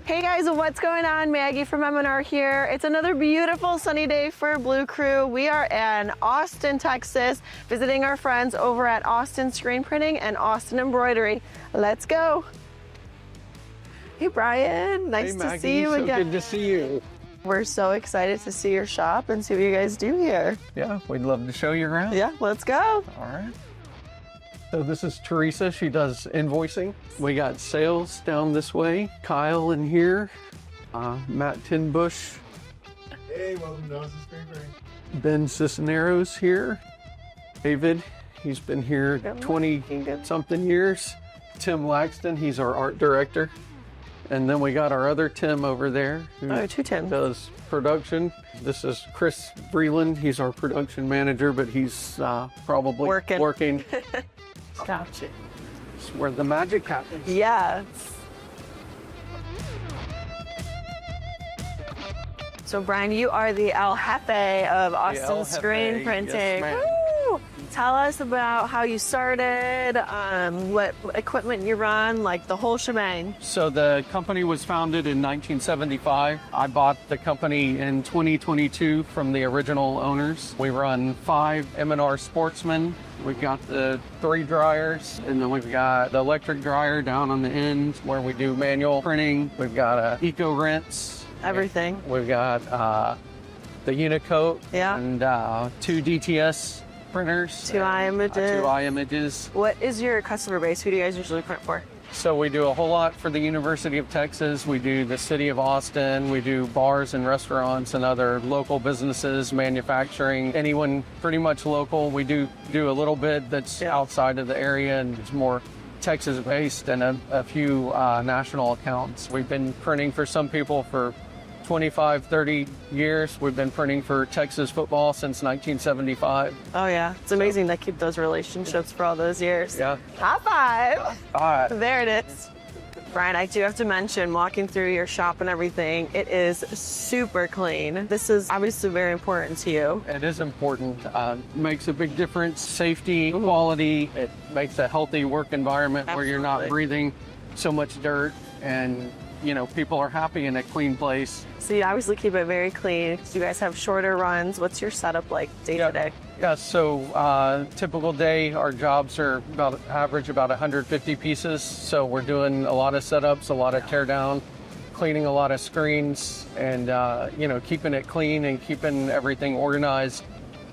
Hey guys, what's going on? Maggie from M&R here. It's another beautiful sunny day for Blue Crew. We are in Austin, Texas, visiting our friends over at Austin Screen Printing and Austin Embroidery. Let's go. Hey Brian, nice to see you again. Good to see you. We're so excited to see your shop and see what you guys do here. Yeah, we'd love to show you around. Yeah, let's go. All right. So this is Teresa. She does invoicing. We got sales down this way. Kyle in here. Matt Tinbush. Hey, welcome to Austin Screen Printing. Ben Cisneros here. David, he's been here 20-something years. Tim Laxton, he's our art director. And then we got our other Tim over there. Oh, two Tims. Does production. This is Chris Breland. He's our production manager, but he's probably working. Gotcha. It's where the magic happens. Yes. So Brian, you are the El Jefe of Austin Screen Printing. Yes, Woo! Tell us about how you started, what equipment you run, like the whole shebang. So the company was founded in 1975. I bought the company in 2022 from the original owners. We run 5 M&R Sportsmen. We've got the 3 dryers, and then we've got the electric dryer down on the end where we do manual printing. We've got a Eco Rinse. Everything. We've got the Unicoat and 2 DTS printers. 2 iMages. 2 iMages. What is your customer base? Who do you guys usually print for? So we do a whole lot for the University of Texas. We do the city of Austin. We do bars and restaurants and other local businesses, manufacturing, anyone pretty much local. We do a little bit that's outside of the area and it's more Texas-based, and a few national accounts. We've been printing for some people for 25, 30 years. We've been printing for Texas football since 1975. Oh yeah, it's amazing to keep those relationships for all those years. Yeah. High five. High five. There it is. Brian, I do have to mention, walking through your shop and everything, it is super clean. This is obviously very important to you. It is important. Makes a big difference. Safety, quality. It makes a healthy work environment where you're not breathing so much dirt, and you know, people are happy in a clean place. So you obviously keep it very clean. You guys have shorter runs. What's your setup like day to day? Yeah, so typical day, our jobs are average about 150 pieces. So we're doing a lot of setups, a lot of tear down, cleaning a lot of screens, and you know, keeping it clean and keeping everything organized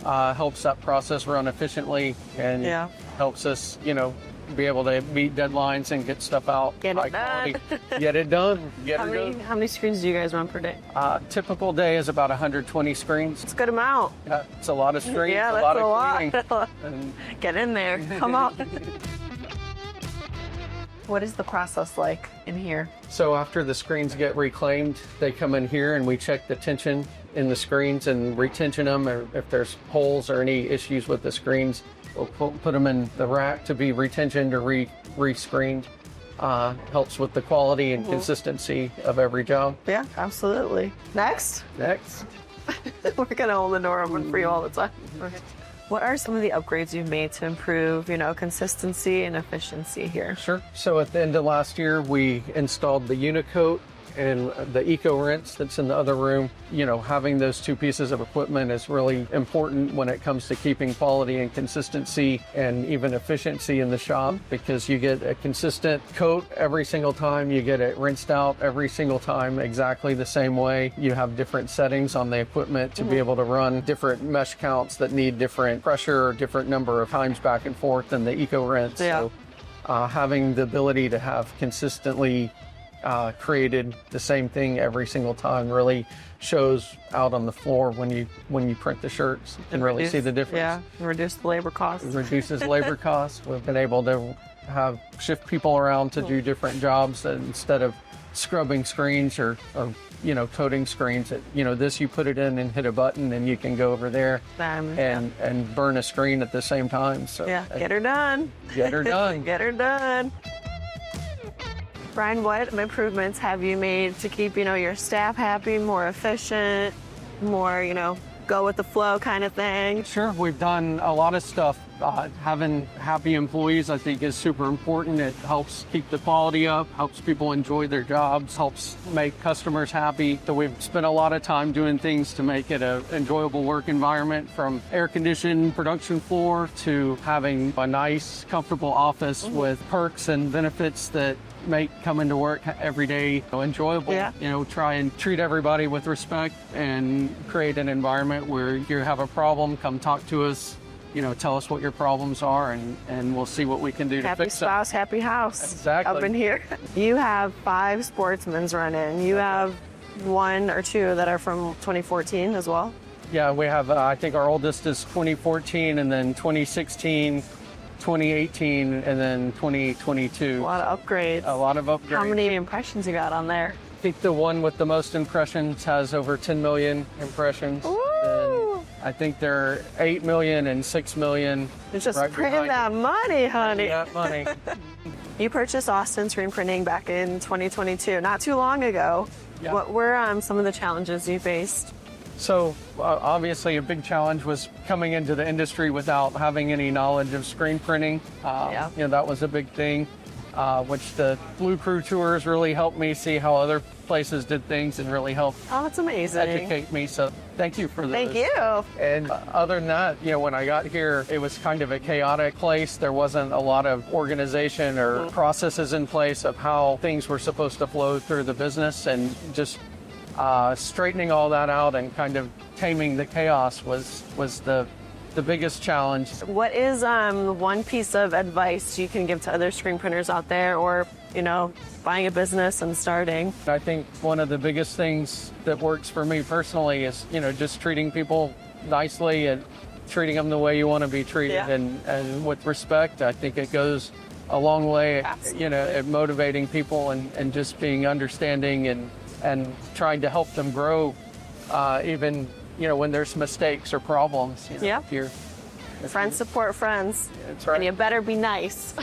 helps that process run efficiently and helps us, you know, be able to meet deadlines and get stuff out. Get it done. Get it done. How many screens do you guys run per day? Typical day is about 120 screens. It's a good amount. Yeah, it's a lot of screens, Yeah, a that's lot a of lot. cleaning. Get in there. Come on. What is the process like in here? So after the screens get reclaimed, they come in here and we check the tension in the screens and retension them, or if there's holes or any issues with the screens, we'll put them in the rack to be retensioned or re-screened. Helps with the quality and consistency of every job. Yeah, absolutely. Next. We're gonna hold the door open for you all the time. Okay. What are some of the upgrades you've made to improve, you know, consistency and efficiency here? Sure. So at the end of last year, we installed the Unicoat and the Eco Rinse that's in the other room. You know, having those 2 pieces of equipment is really important when it comes to keeping quality and consistency and even efficiency in the shop, because you get a consistent coat every single time. You get it rinsed out every single time exactly the same way. You have different settings on the equipment to be able to run different mesh counts that need different pressure or different number of times back and forth than the Eco Rinse. Yeah. So having the ability to have consistently created the same thing every single time really shows out on the floor when you print the shirts and really see the difference. Yeah, reduce the labor costs. It reduces labor costs. We've been able to shift people around to do different jobs instead of scrubbing screens or you know, coating screens. You know, this, you put it in and hit a button and you can go over there and burn a screen at the same time. So yeah, get her done. Get her done. Get her done. Brian, what improvements have you made to keep, you know, your staff happy, more efficient, more, you know, go with the flow kind of thing? Sure, we've done a lot of stuff. Having happy employees, I think, is super important. It helps keep the quality up, helps people enjoy their jobs, helps make customers happy. So we've spent a lot of time doing things to make it an enjoyable work environment, from air-conditioned production floor to having a nice, comfortable office with perks and benefits that make coming to work every day enjoyable. Yeah. Try and treat everybody with respect and create an environment where you have a problem, come talk to us, tell us what your problems are, and we'll see what we can do to Happy fix spouse, happy house. Exactly. Up in here. You have 5 Sportsman's running. You have 1 or 2 that are from 2014 as well. Yeah, we have, I think our oldest is 2014, and then 2016, 2018, and then 2022. A lot of upgrades. A lot of upgrades. How many impressions you got on there? I think the one with the most impressions has over 10 million impressions. Woo! I think they're 8 million and 6 million. You're just right printing behind that money, honey. that money. You purchased Austin Screen Printing back in 2022, not too long ago. Yeah. What were some of the challenges you faced? So obviously a big challenge was coming into the industry without having any knowledge of screen printing. That was a big thing, which the Blue Crew tours really helped me see how other places did things and really helped Oh, that's amazing. educate me. So thank you for those. Thank you. And other than that, when I got here, it was kind of a chaotic place. There wasn't a lot of organization or processes in place of how things were supposed to flow through the business, and just straightening all that out and kind of taming the chaos was the biggest challenge. What is one piece of advice you can give to other screen printers out there, or buying a business and starting? I think one of the biggest things that works for me personally is just treating people nicely and treating them the way you want to be treated, and with respect. I think it goes a long way. Absolutely. At motivating people and just being understanding and trying to help them grow, even when there's mistakes or problems. Friends support friends. That's right. And you better be nice.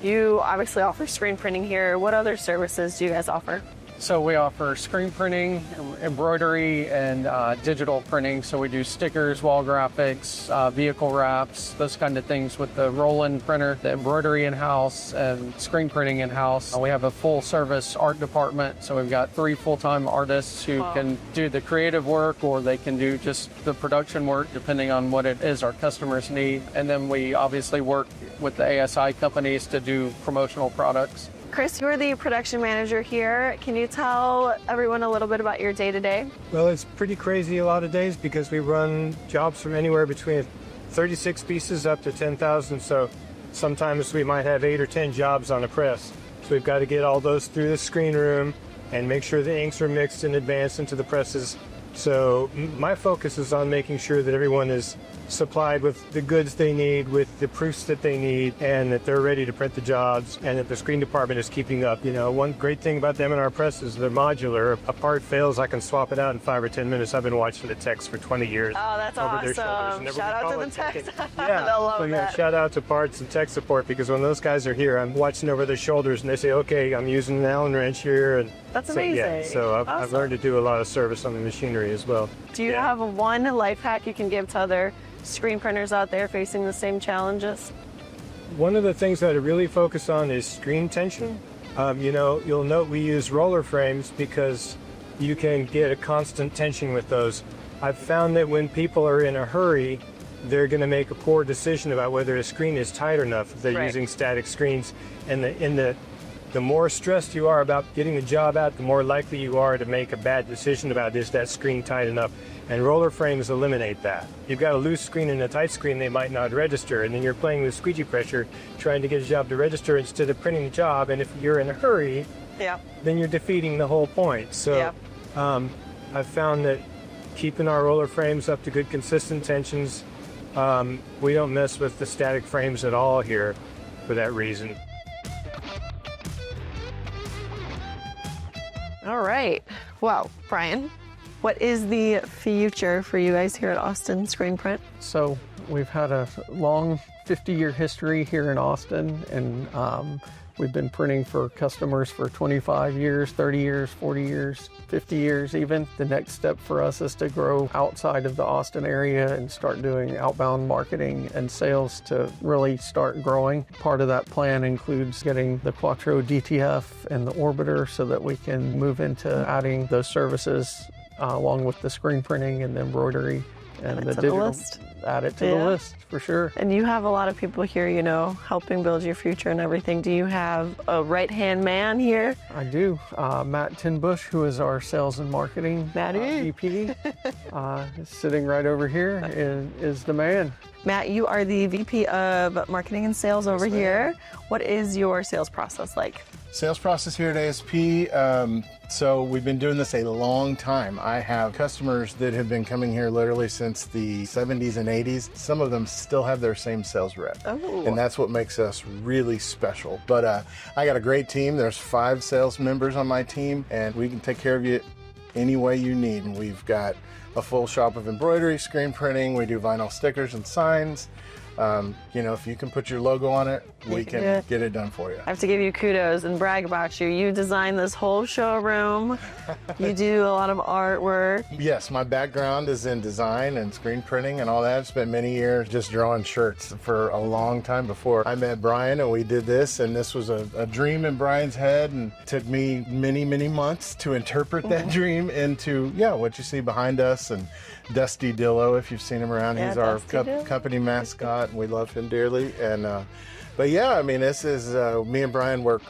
You obviously offer screen printing here. What other services do you guys offer? So we offer screen printing, embroidery, and digital printing. So we do stickers, wall graphics, vehicle wraps, those kind of things with the roll-in printer, the embroidery in-house, and screen printing in-house. We have a full-service art department. So we've got 3 full-time artists who can do the creative work, or they can do just the production work, depending on what it is our customers need. And then we obviously work with the ASI companies to do promotional products. Chris, you're the production manager here. Can you tell everyone a little bit about your day-to-day? Well, it's pretty crazy a lot of days because we run jobs from anywhere between 36 pieces up to 10,000. So sometimes we might have 8 or 10 jobs on a press. So we've got to get all those through the screen room and make sure the inks are mixed in advance into the presses. So my focus is on making sure that everyone is supplied with the goods they need, with the proofs that they need, and that they're ready to print the jobs, and that the screen department is keeping up. One great thing about them in our press is they're modular. If a part fails, I can swap it out in 5 or 10 minutes. I've been watching the techs for 20 years. Oh, that's over their shoulders, awesome. and never Shout out to call the it techs. Yeah, They'll love so that. shout out to parts and tech support, because when those guys are here, I'm watching over their shoulders and they say, okay, I'm using an Allen wrench here. And That's so, yeah, amazing. so I've Awesome. learned to do a lot of service on the machinery as well. Do you have one life hack you can give to other screen printers out there facing the same challenges? One of the things that I really focus on is screen tension. You'll note we use roller frames because you can get a constant tension with those. I've found that when people are in a hurry, they're going to make a poor decision about whether a screen is tight enough if they're using static screens. And the more stressed you are about getting the job out, the more likely you are to make a bad decision about, is that screen tight enough? And roller frames eliminate that. You've got a loose screen and a tight screen, they might not register, and then you're playing with squeegee pressure trying to get a job to register instead of printing the job. And if you're in a hurry, then you're defeating the whole point. So I've found that keeping our roller frames up to good consistent tensions, we don't mess with the static frames at all here for that reason. All right. Well, Brian, what is the future for you guys here at Austin Screen Print? So we've had a long 50-year history here in Austin, and We've been printing for customers for 25 years, 30 years, 40 years, 50 years even. The next step for us is to grow outside of the Austin area and start doing outbound marketing and sales to really start growing. Part of that plan includes getting the Quattro DTF and the Orbiter so that we can move into adding those services along with the screen printing and the embroidery and the digital. List. Add it to the list for sure. And you have a lot of people here, you know, helping build your future and everything. Do you have a right-hand man here? I do. Matt Tinbush, who is our sales and marketing VP, is sitting right over here, is the man. Matt, you are the VP of Marketing and Sales over here. What is your sales process like? Sales process here at ASP. So we've been doing this a long time. I have customers that have been coming here literally since the 70s and 80s. Some of them still have their same sales rep. Oh. And that's what makes us really special. But I got a great team. There's 5 sales members on my team, and we can take care of you any way you need. And we've got a full shop of embroidery, screen printing. We do vinyl stickers and signs. You know, if you can put your logo on it, we can get it done for you. I have to give you kudos and brag about you. You designed this whole showroom. You do a lot of artwork. Yes, my background is in design and screen printing and all that. I've spent many years just drawing shirts for a long time before I met Brian, and we did this, and this was a dream in Brian's head, and it took me many, many months to interpret that dream into, what you see behind us. And Dusty Dillo, if you've seen him around, he's our company mascot, and we love him dearly. And but yeah, I mean, this is me and Brian work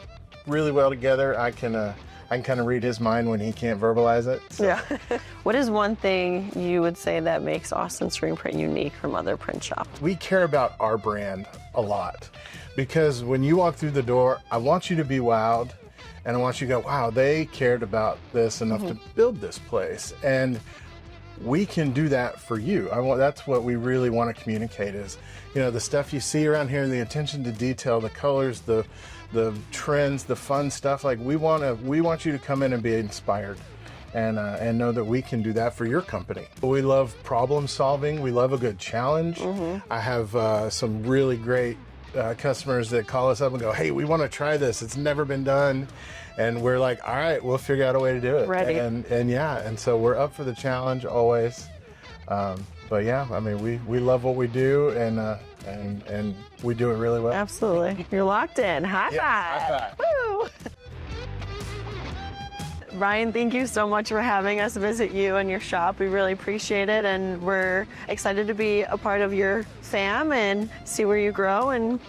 really well together. I can kind of read his mind when he can't verbalize it. So. Yeah. What is one thing you would say that makes Austin Screen Print unique from other print shops? We care about our brand a lot, because when you walk through the door, I want you to be wowed, and I want you to go, wow, they cared about this enough to build this place. And we can do that for you. That's what we really want to communicate is, you know, the stuff you see around here, the attention to detail, the colors, the trends, the fun stuff. Like we want you to come in and be inspired and know that we can do that for your company. We love problem solving. We love a good challenge. I have some really great customers that call us up and go, hey, we want to try this. It's never been done. And we're like, all right, we'll figure out a way to do it. Ready. And so we're up for the challenge always. But yeah, I mean, we love what we do, and we do it really well. Absolutely. You're locked in. High five. Woo! Ryan, thank you so much for having us visit you and your shop. We really appreciate it, and we're excited to be a part of your fam and see where you grow and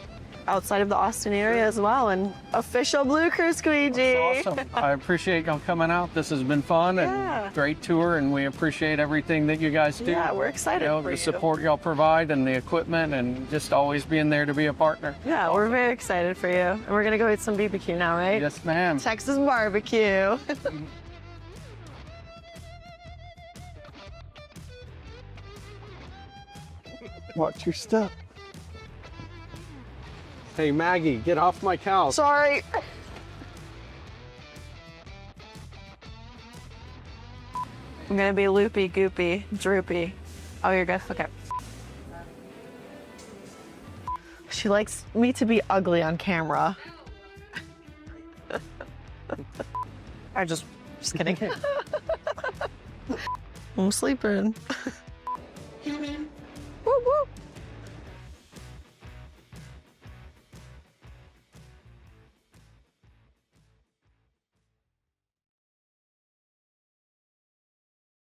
outside of the Austin area as well. And official Blue Crew squeegee. That's awesome. I appreciate y'all coming out. This has been fun and great tour, and we appreciate everything that you guys do. Yeah, we're excited for the support y'all provide and the equipment, and just always being there to be a partner. Yeah, we're very excited for you. And we're gonna go eat some BBQ now, right? Yes, ma'am. Texas barbecue. Watch your step. Hey, Maggie, get off my couch. Sorry. I'm gonna be loopy, goopy, droopy. Oh, you're good? Okay. She likes me to be ugly on camera. Just kidding. I'm sleeping.